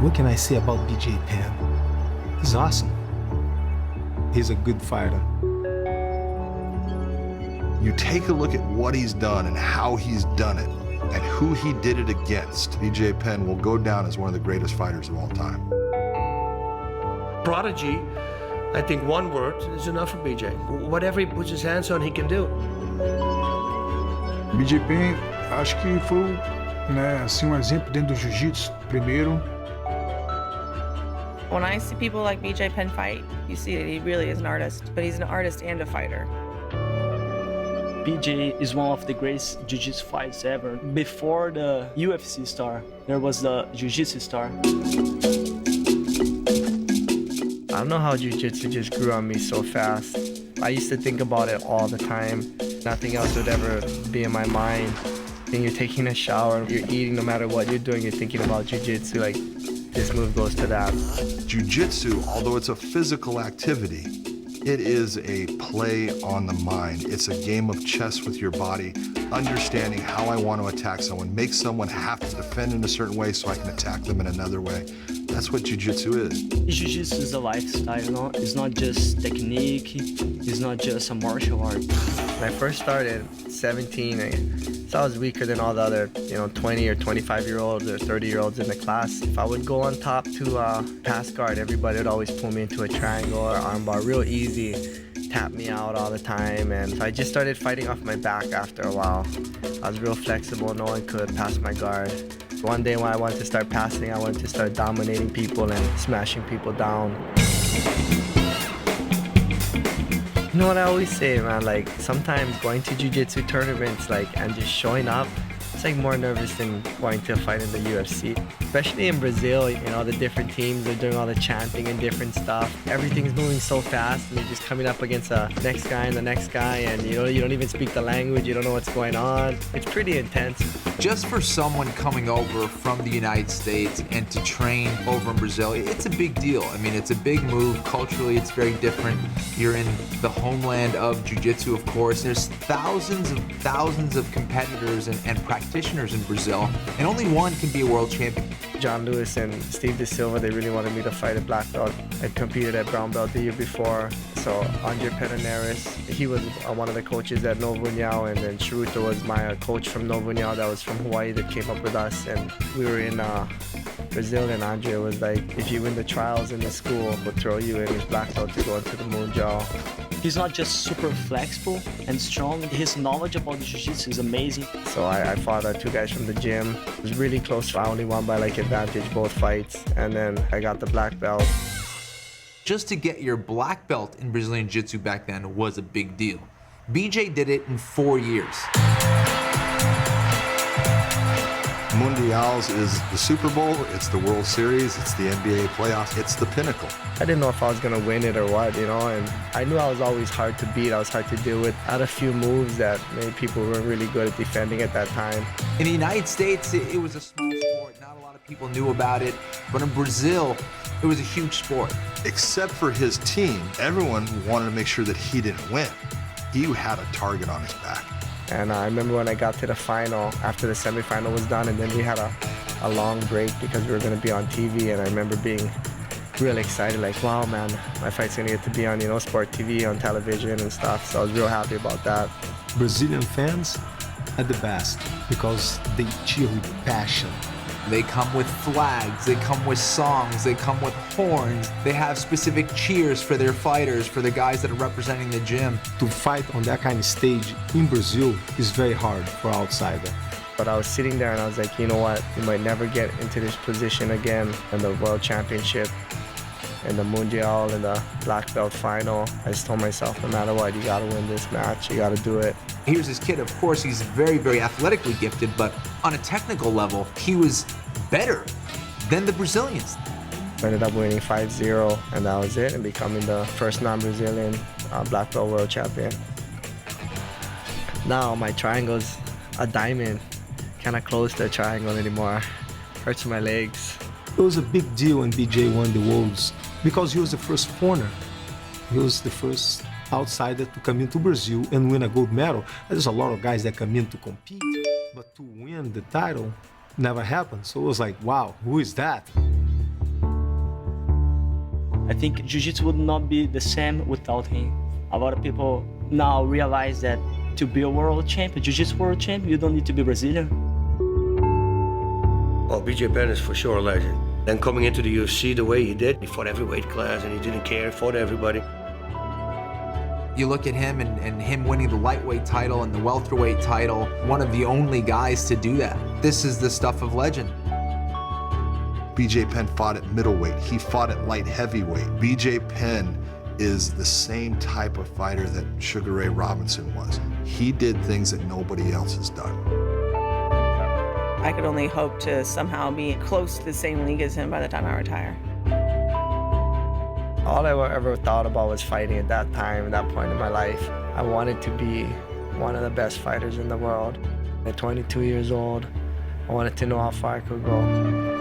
What can I say about BJ Penn? He's awesome. He's a good fighter. You take a look at what he's done and how he's done it and who he did it against. BJ Penn will go down as one of the greatest fighters of all time. Prodigy, I think one word is enough for BJ. Whatever he puts his hands on, he can do. BJ Penn, acho que foi, né, assim, exemplo dentro do jiu-jitsu, primeiro. When I see people like BJ Penn fight, you see that he really is an artist, but he's an artist and a fighter. BJ is one of the greatest jiu-jitsu fights ever. Before the UFC star, there was the jiu-jitsu star. I don't know how jiu-jitsu just grew on me so fast. I used to think about it all the time. Nothing else would ever be in my mind. When you're taking a shower, you're eating, no matter what you're doing, you're thinking about jiu-jitsu, like this move goes to that. Jiu-jitsu, although it's a physical activity, it is a play on the mind. It's a game of chess with your body, understanding how I want to attack someone, make someone have to defend in a certain way so I can attack them in another way. That's what jiu-jitsu is. Jiu-jitsu is a lifestyle, you know? It's not just technique, it's not just a martial art. When I first started, 17, so I was weaker than all the other, 20 or 25-year-olds or 30-year-olds in the class. If I would go on top to pass guard, everybody would always pull me into a triangle or armbar real easy, tap me out all the time. And so I just started fighting off my back after a while. I was real flexible, no one could pass my guard. One day when I wanted to start passing, I wanted to start dominating people and smashing people down. You know what I always say, man, like sometimes going to jiu-jitsu tournaments and just showing up, it's like more nervous than going to a fight in the UFC. Especially in Brazil, the different teams are doing all the chanting and different stuff. Everything's moving so fast and you're just coming up against the next guy and the next guy and you don't even speak the language, you don't know what's going on. It's pretty intense. Just for someone coming over from the United States and to train over in Brazil, it's a big deal. I mean, it's a big move. Culturally, it's very different. You're in the homeland of jiu-jitsu, of course. There's thousands of competitors and practitioners in Brazil, and only one can be a world champion. John Lewis and Steve De Silva, they really wanted me to fight at black belt. I competed at brown belt the year before. So Andre Pederneiras, he was one of the coaches at Novo União, and then Shruta was my coach from Novo União that was from Hawaii that came up with us. And we were in Brazil, and Andre was like, if you win the trials in the school, we'll throw you in his black belt to go into the Mundial. He's not just super flexible and strong, his knowledge about jiu-jitsu is amazing. So I fought two guys from the gym. It was really close. I only won by advantage both fights, and then I got the black belt. Just to get your black belt in Brazilian Jiu-Jitsu back then was a big deal. BJ did it in 4 years. Mundials is the Super Bowl, it's the World Series, it's the NBA playoffs, it's the pinnacle. I didn't know if I was gonna win it or what, and I knew I was always hard to beat, I was hard to deal with. I had a few moves that maybe people weren't really good at defending at that time. In the United States, it was a small sport. Not a lot of people knew about it, but in Brazil, it was a huge sport. Except for his team, everyone wanted to make sure that he didn't win. He had a target on his back. And I remember when I got to the final, after the semifinal was done, and then we had a long break because we were going to be on TV, and I remember being really excited, like, wow, man, my fight's going to get to be on, sport TV, on television and stuff, so I was real happy about that. Brazilian fans are the best because they cheer with passion. They come with flags, they come with songs, they come with horns. They have specific cheers for their fighters, for the guys that are representing the gym. To fight on that kind of stage in Brazil is very hard for an outsider. But I was sitting there and I was like, you know what, you might never get into this position again in the World Championship, in the Mundial, in the black belt final. I just told myself, no matter what, you gotta win this match, you gotta do it. Here's this kid, of course, he's very, very athletically gifted, but on a technical level, he was better than the Brazilians. I ended up winning 5-0, and that was it, and becoming the first non-Brazilian black belt world champion. Now my triangle's a diamond. Can't close the triangle anymore. Hurts my legs. It was a big deal when BJ won the Worlds because he was the first foreigner. He was the first outsider to come into Brazil and win a gold medal. There's a lot of guys that come in to compete, but to win the title never happened. So it was like, wow, who is that? I think Jiu-Jitsu would not be the same without him. A lot of people now realize that to be a world champion, Jiu-Jitsu world champion, you don't need to be Brazilian. Well, BJ Penn is for sure a legend. Then coming into the UFC the way he did, he fought every weight class and he didn't care, he fought everybody. You look at him and him winning the lightweight title and the welterweight title, one of the only guys to do that. This is the stuff of legend. BJ Penn fought at middleweight. He fought at light heavyweight. BJ Penn is the same type of fighter that Sugar Ray Robinson was. He did things that nobody else has done. I could only hope to somehow be close to the same league as him by the time I retire. All I ever thought about was fighting at that time, at that point in my life. I wanted to be one of the best fighters in the world. At 22 years old, I wanted to know how far I could go.